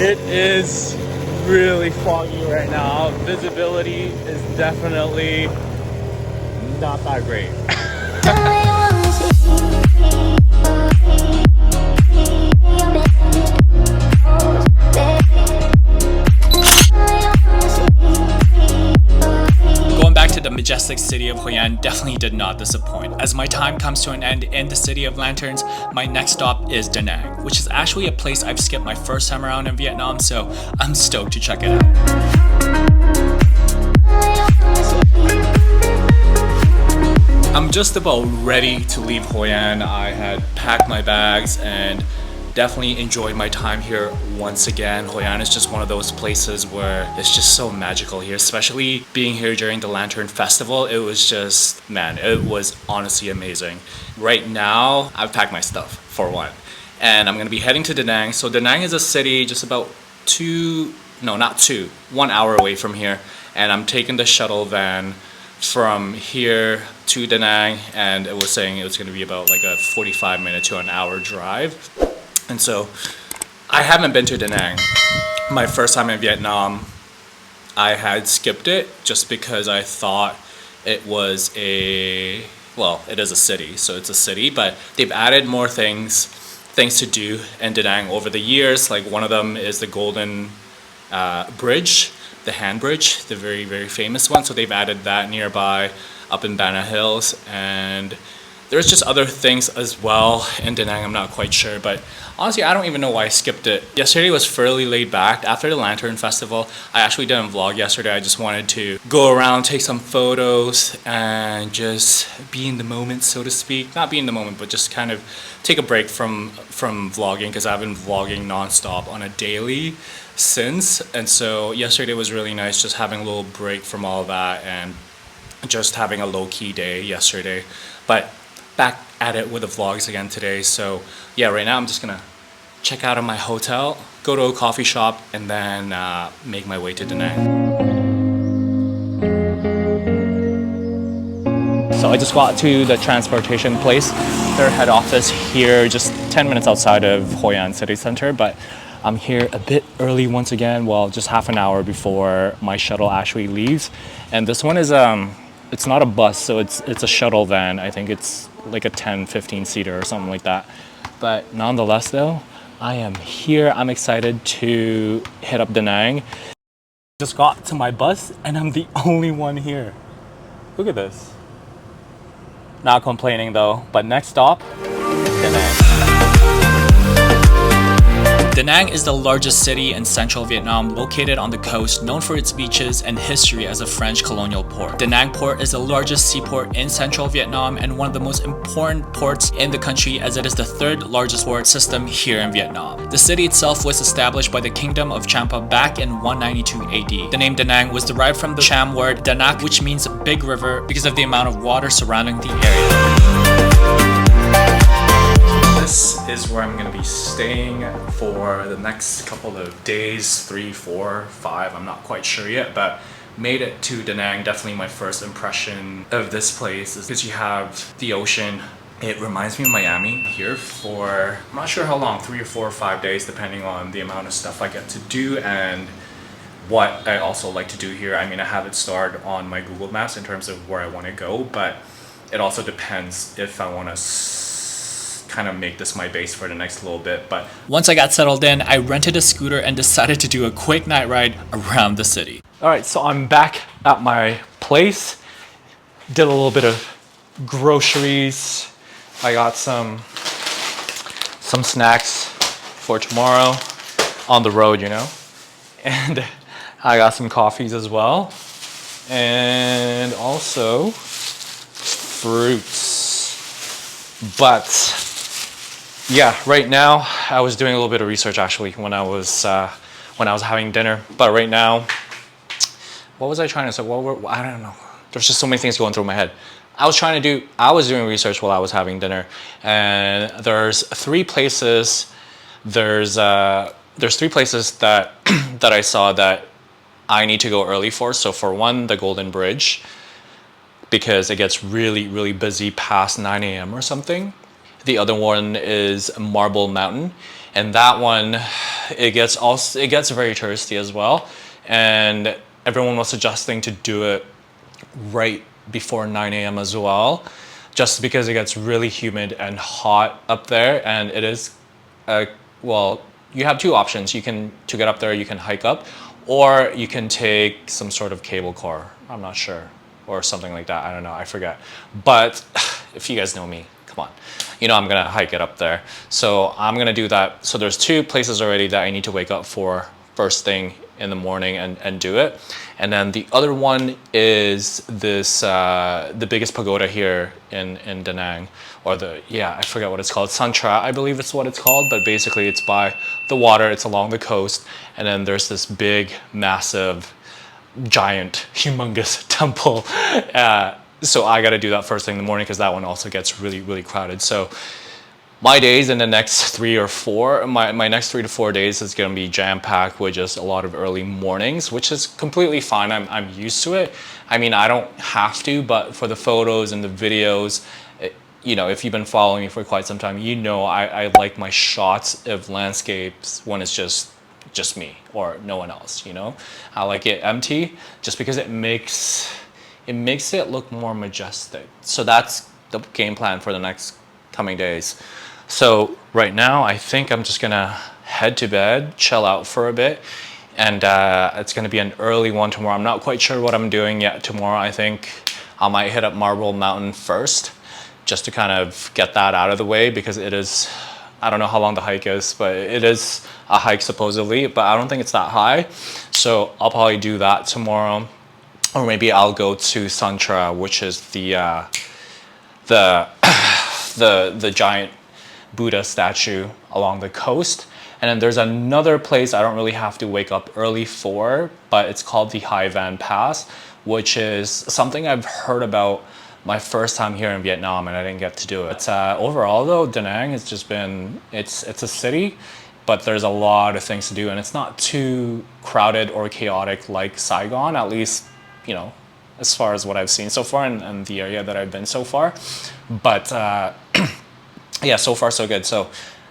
It is really foggy right now. Visibility is definitely not that great. Going back to the majestic city of Hoi An definitely did not disappoint. As my time comes to an end in the city of lanterns, my next stop is Da Nang, which is actually a place I've skipped my first time around in Vietnam, so I'm stoked to check it out. I'm just about ready to leave Hoi An. I had packed my bags and definitely enjoyed my time here once again. Hoi An is just one of those places where it's just so magical here, especially being here during the Lantern Festival. It was just, man, it was honestly amazing. Right now, I've packed my stuff for one, and I'm gonna be heading to Da Nang. So Da Nang is a city just about 1 hour away from here, and I'm taking the shuttle van from here to Da Nang, and it was saying it was gonna be about like a 45-minute to an hour drive. And so I haven't been to Da Nang. My first time in Vietnam, I had skipped it just because I thought it was well, it is a city, so it's a city, but they've added more things to do in Da Nang over the years. Like one of them is the Golden Bridge, the hand bridge, the very, very famous one. So they've added that nearby up in Bana Hills, and there's just other things as well in Da Nang. I'm not quite sure, but honestly, I don't even know why I skipped it. Yesterday was fairly laid back. After the Lantern Festival, I actually didn't vlog yesterday. I just wanted to go around, take some photos, and just be in the moment, so to speak. Not be in the moment, but just kind of take a break from vlogging, because I've been vlogging nonstop on a daily since. And so yesterday was really nice, just having a little break from all that and just having a low-key day yesterday. But back at it with the vlogs again today. So yeah, right now I'm just gonna check out of my hotel, go to a coffee shop, and then make my way to Da Nang. So I just got to the transportation place, their head office here, just 10 minutes outside of Hoi An City Center, but I'm here a bit early once again, well, just half an hour before my shuttle actually leaves. And this one is it's not a bus, so it's a shuttle van. I think it's like a 10-15 seater or something like that. But nonetheless though, I am here. I'm excited to hit up Da Nang. Just got to my bus and I'm the only one here. Look at this. Not complaining though, but next stop, Da Nang. Da Nang is the largest city in central Vietnam, located on the coast, known for its beaches and history as a French colonial port. Da Nang Port is the largest seaport in central Vietnam and one of the most important ports in the country, as it is the third largest port system here in Vietnam. The city itself was established by the Kingdom of Champa back in 192 AD. The name Da Nang was derived from the Cham word Danak, which means big river, because of the amount of water surrounding the area. This is where I'm gonna be staying for the next couple of days, 3, 4, 5, I'm not quite sure yet, but made it to Da Nang. Definitely my first impression of this place is because you have the ocean. It reminds me of Miami. Here for, I'm not sure how long, 3 or 4 or 5 days, depending on the amount of stuff I get to do and what I also like to do here. I mean, I have it starred on my Google Maps in terms of where I want to go, but it also depends if I want to kind of make this my base for the next little bit. But once I got settled in, I rented a scooter and decided to do a quick night ride around the city. All right, so I'm back at my place. Did a little bit of groceries. I got some snacks for tomorrow on the road, you know, and I got some coffees as well, and also fruits. But yeah, right now I was doing a little bit of research actually when I was having dinner. But right now, what was I trying to say? I don't know. There's just so many things going through my head. I was doing research while I was having dinner, and there's 3 places. There's 3 places that that I saw that I need to go early for. So for one, the Golden Bridge, because it gets really, really busy past 9 a.m. or something. The other one is Marble Mountain. and that one, it gets very touristy as well, and everyone was suggesting to do it right before 9 a.m. as well, just because it gets really humid and hot up there, and it is, well, you have two options. To get up there, you can hike up, or you can take some sort of cable car. I'm not sure, or something like that. I don't know. I forget. But if you guys know me, come on. You know I'm gonna hike it up there. So I'm gonna do that. So there's two places already that I need to wake up for first thing in the morning and do it. And then the other one is this, the biggest pagoda here in Da Nang, or I forget what it's called, Santra, I believe it's what it's called, but basically it's by the water, it's along the coast, and then there's this big, massive, giant, humongous temple. So I gotta do that first thing in the morning because that one also gets really, really crowded. So my days in the next my next 3 to 4 days is gonna be jam-packed with just a lot of early mornings, which is completely fine. I'm used to it. I mean, I don't have to, but for the photos and the videos, you know, if you've been following me for quite some time, you know I like my shots of landscapes when it's just me or no one else, you know? I like it empty just because it makes it look more majestic. So that's the game plan for the next coming days. So right now, I think I'm just gonna head to bed, chill out for a bit, and it's gonna be an early one tomorrow. I'm not quite sure what I'm doing yet tomorrow. I think I might hit up Marble Mountain first, just to kind of get that out of the way, because it is, I don't know how long the hike is, but it is a hike supposedly, but I don't think it's that high. So I'll probably do that tomorrow, or maybe I'll go to Santra, which is the giant Buddha statue along the coast. And then there's another place I don't really have to wake up early for, but it's called the Hai Van Pass, which is something I've heard about my first time here in Vietnam, and I didn't get to do it. Overall though, Da Nang has just been, it's a city, but there's a lot of things to do, and it's not too crowded or chaotic like Saigon, at least, you know, as far as what I've seen so far and the area that I've been so far. But yeah, so far so good. So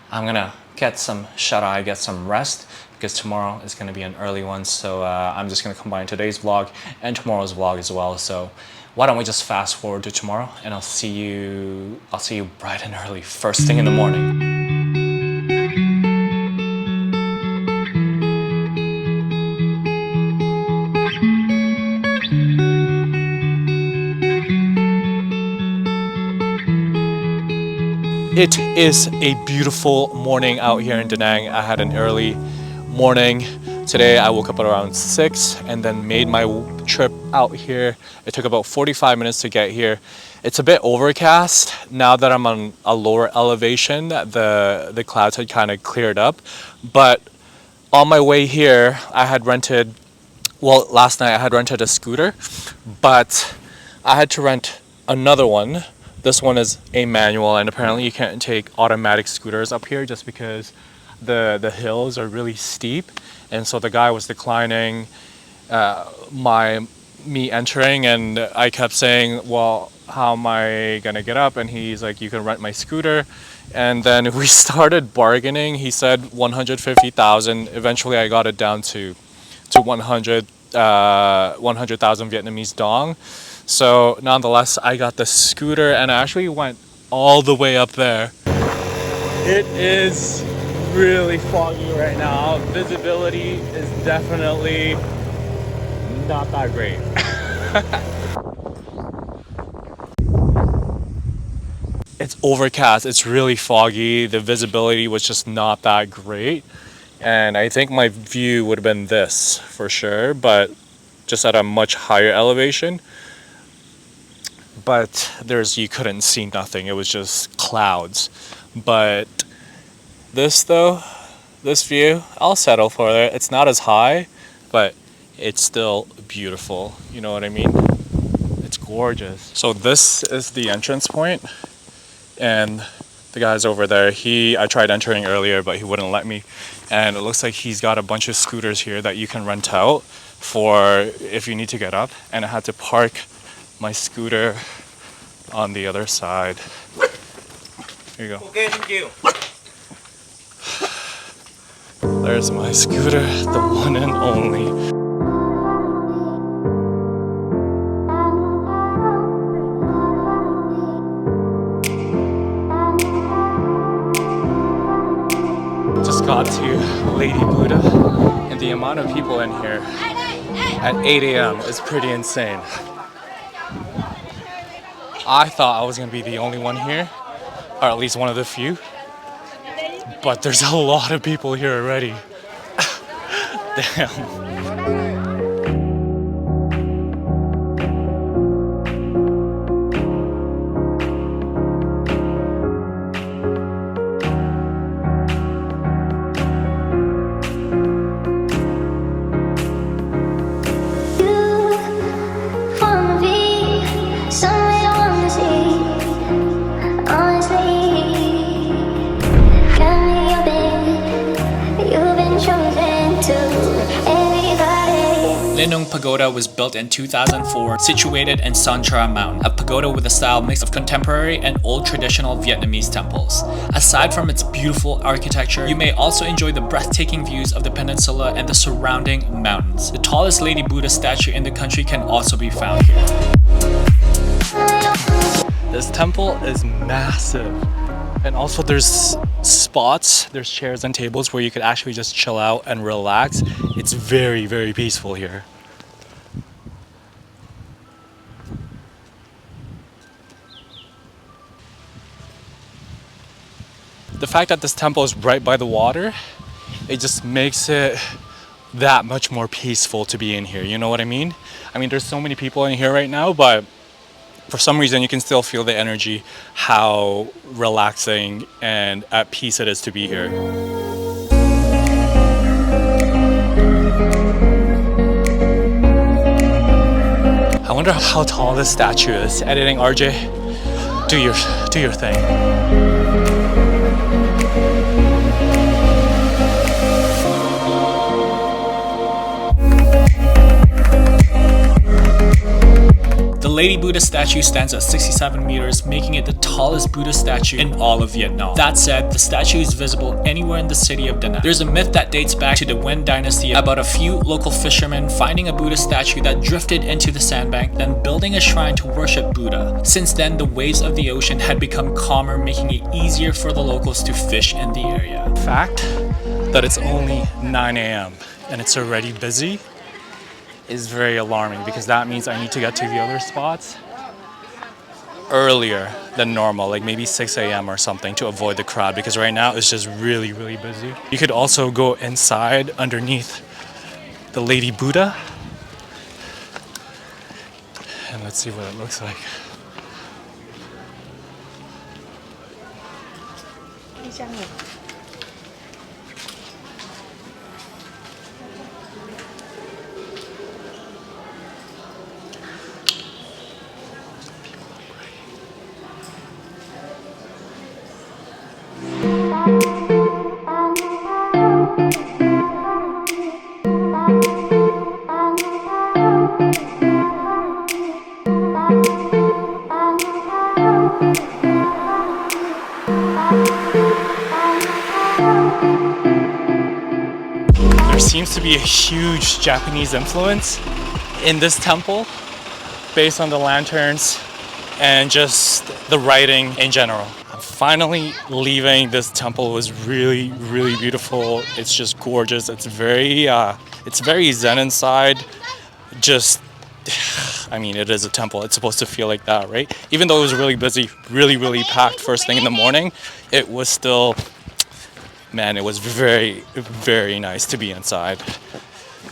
I'm gonna get some shut-eye, get some rest, because tomorrow is gonna be an early one. So I'm just gonna combine today's vlog and tomorrow's vlog as well. So why don't we just fast forward to tomorrow, and I'll see you bright and early, first thing in the morning. It is a beautiful morning out here in Da Nang. I had an early morning. Today I woke up at around 6 and then made my trip out here. It took about 45 minutes to get here. It's a bit overcast. Now that I'm on a lower elevation, the clouds had kind of cleared up. But on my way here, last night I had rented a scooter, but I had to rent another one. This one is a manual, and apparently you can't take automatic scooters up here just because the hills are really steep. And so the guy was declining me entering, and I kept saying, well, how am I gonna get up? And he's like, you can rent my scooter. And then we started bargaining. He said 150,000. Eventually I got it down to 100,000 Vietnamese dong. So nonetheless, I got the scooter, and I actually went all the way up there. It is really foggy right now. Visibility is definitely not that great. It's overcast, it's really foggy. The visibility was just not that great. And I think my view would have been this for sure, but just at a much higher elevation. But you couldn't see nothing. It was just clouds. But this view, I'll settle for it. It's not as high, but it's still beautiful. You know what I mean? It's gorgeous. So this is the entrance point, and the guy's over there. I tried entering earlier, but he wouldn't let me. And it looks like he's got a bunch of scooters here that you can rent out for if you need to get up. And I had to park my scooter on the other side. Here you go. Okay, thank you. There's my scooter, the one and only. Just got to Lady Buddha, and the amount of people in here at 8 a.m. is pretty insane. I thought I was gonna be the only one here, or at least one of the few, but there's a lot of people here already. Damn. Linh Ung Pagoda was built in 2004, situated in Son Tra Mountain, a pagoda with a style mix of contemporary and old traditional Vietnamese temples. Aside from its beautiful architecture, you may also enjoy the breathtaking views of the peninsula and the surrounding mountains. The tallest Lady Buddha statue in the country can also be found here. This temple is massive, and also there's there's chairs and tables where you could actually just chill out and relax. It's very, very peaceful here. The fact that this temple is right by the water, it just makes it that much more peaceful to be in here. You know what I mean? I mean, there's so many people in here right now, but for some reason you can still feel the energy, how relaxing and at peace it is to be here. I wonder how tall this statue is. Editing RJ, do your thing. The Lady Buddha statue stands at 67 meters, making it the tallest Buddha statue in all of Vietnam. That said, the statue is visible anywhere in the city of Da Nang. There's a myth that dates back to the Nguyen dynasty about a few local fishermen finding a Buddha statue that drifted into the sandbank, then building a shrine to worship Buddha. Since then, the waves of the ocean had become calmer, making it easier for the locals to fish in the area. The fact that it's only 9 a.m. and it's already busy is very alarming, because that means I need to get to the other spots earlier than normal, like maybe 6 a.m. or something, to avoid the crowd, because right now it's just really, really busy. You could also go inside underneath the Lady Buddha, and let's see what it looks like. There seems to be a huge Japanese influence in this temple based on the lanterns and just the writing in general. I'm finally leaving this temple. It was really, really beautiful. It's just gorgeous. It's very zen inside. Just, I mean, it is a temple. It's supposed to feel like that, right? Even though it was really busy, really, really packed first thing in the morning, it was still, man, it was very, very nice to be inside.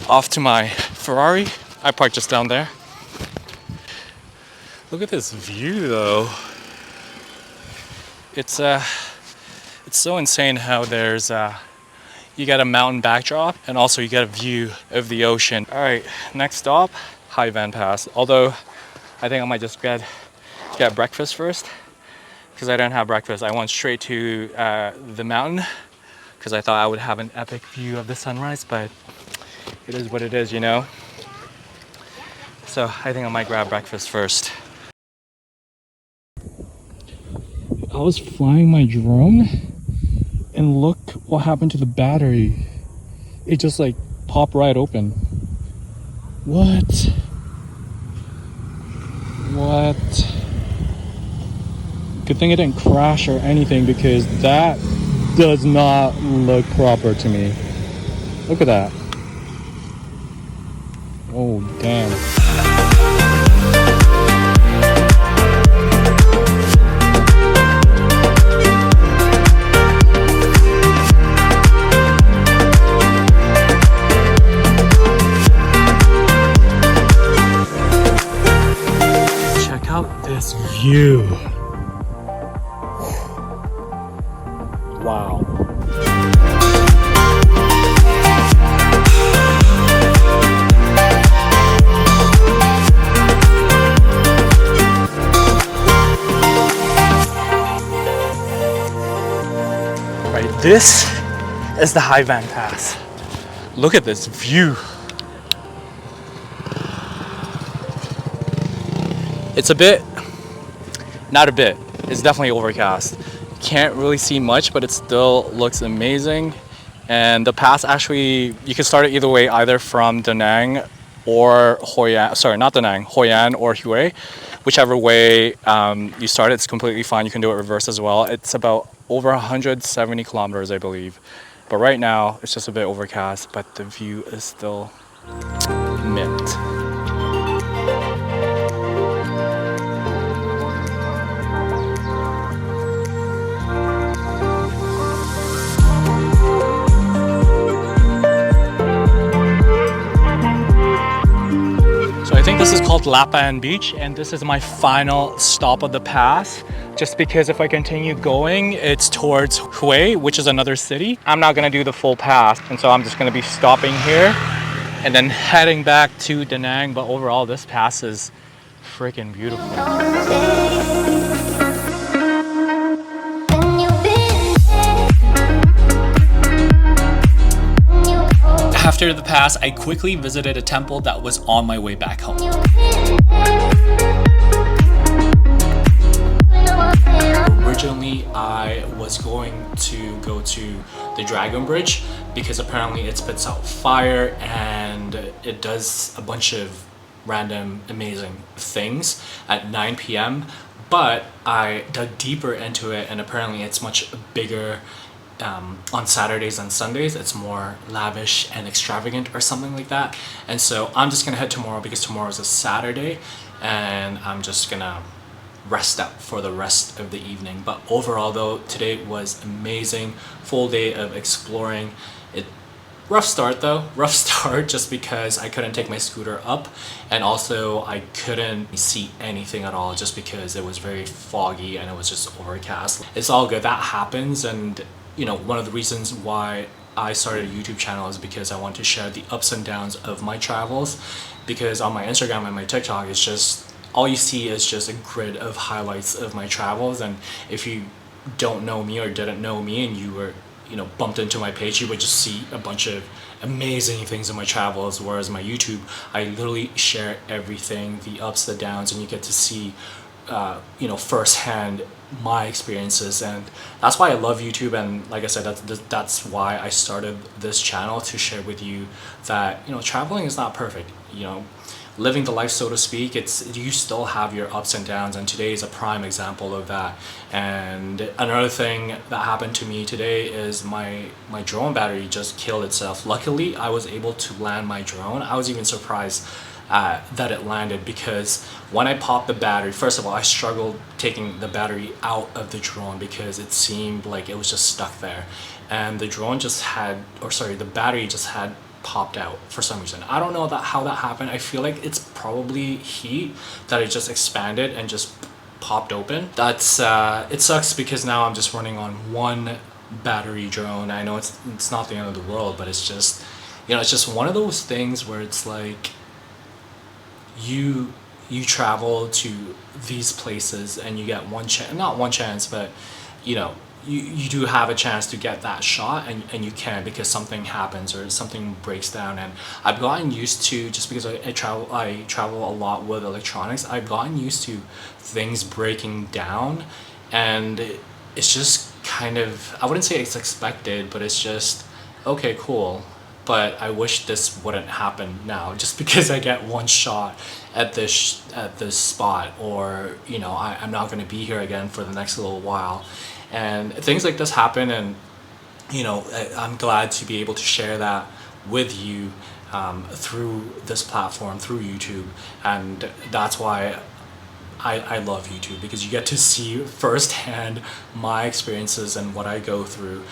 Off to my Ferrari. I parked just down there. Look at this view, though. It's so insane how there's you got a mountain backdrop and also you get a view of the ocean. All right, next stop, Hai Van Pass. Although I think I might just get breakfast first, because I don't have breakfast. I went straight to the mountain because I thought I would have an epic view of the sunrise, but it is what it is, you know? So I think I might grab breakfast first. I was flying my drone and look what happened to the battery. it just like popped right open. What? Good thing it didn't crash or anything, because that does not look proper to me. Look at that. Oh, damn. Check out this view. Wow. Right, this is the High Van Pass. Look at this view. It's a bit, not a bit, it's definitely overcast. Can't really see much, but it still looks amazing. And the pass, actually, you can start it either way, either from Da Nang or Hoi An, sorry, not Da Nang, Hoi An or Hue. Whichever way you start, it's completely fine. You can do it reverse as well. It's about over 170 kilometers, I believe. But right now, it's just a bit overcast, but the view is still mint. I think this is called Lapan Beach, and this is my final stop of the pass, just because if I continue going, it's towards Hue, which is another city. I'm not gonna do the full pass, and so I'm just gonna be stopping here and then heading back to Da Nang. But overall, this pass is freaking beautiful. After the pass, I quickly visited a temple that was on my way back home. Originally, I was going to go to the Dragon Bridge because apparently it spits out fire and it does a bunch of random amazing things at 9 p.m. But I dug deeper into it, and apparently it's much bigger on Saturdays and Sundays. It's more lavish and extravagant or something like that. And so I'm just gonna head tomorrow because tomorrow is a Saturday, and I'm just gonna rest up for the rest of the evening. But overall though, today was amazing. Full day of exploring. Rough start though, just because I couldn't take my scooter up, and also I couldn't see anything at all just because it was very foggy and it was just overcast. It's all good, that happens. And you know, one of the reasons why I started a YouTube channel is because I want to share the ups and downs of my travels, because on my Instagram and my TikTok, it's just, all you see is just a grid of highlights of my travels. And if you don't know me or didn't know me and you were, you know, bumped into my page, you would just see a bunch of amazing things in my travels. Whereas my YouTube, I literally share everything, the ups, the downs, and you get to see you know, firsthand my experiences. And that's why I love YouTube. And like I said, that's why I started this channel, to share with you that, you know, traveling is not perfect. You know, living the life, so to speak, you still have your ups and downs, and today is a prime example of that. And another thing that happened to me today is my drone battery just killed itself. Luckily, I was able to land my drone. I was even surprised that it landed, because when I popped the battery, first of all, I struggled taking the battery out of the drone because it seemed like it was just stuck there, and the drone just had, or sorry, the battery just had popped out for some reason. I don't know how that happened. I feel like it's probably heat, that it just expanded and just popped open. That's it sucks, because now I'm just running on one battery drone. I know it's not the end of the world, but it's just, you know, it's just one of those things where it's like you travel to these places and you get one chance, not one chance, but you know, you do have a chance to get that shot, and you can, because something happens or something breaks down. And I've gotten used to, just because I travel a lot with electronics, I've gotten used to things breaking down, and it's just kind of, I wouldn't say it's expected, but it's just, okay, cool. but I wish this wouldn't happen now, just because I get one shot at this spot, or you know, I'm not going to be here again for the next little while, and things like this happen. And you know, I'm glad to be able to share that with you through this platform, through YouTube. And that's why I love YouTube, because you get to see firsthand my experiences and what I go through.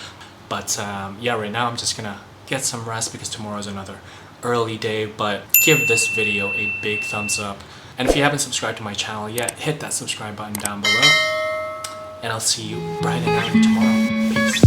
But yeah, right now I'm just gonna get some rest because tomorrow's another early day. But give this video a big thumbs up, and if you haven't subscribed to my channel yet, hit that subscribe button down below, and I'll see you bright and early tomorrow. Peace.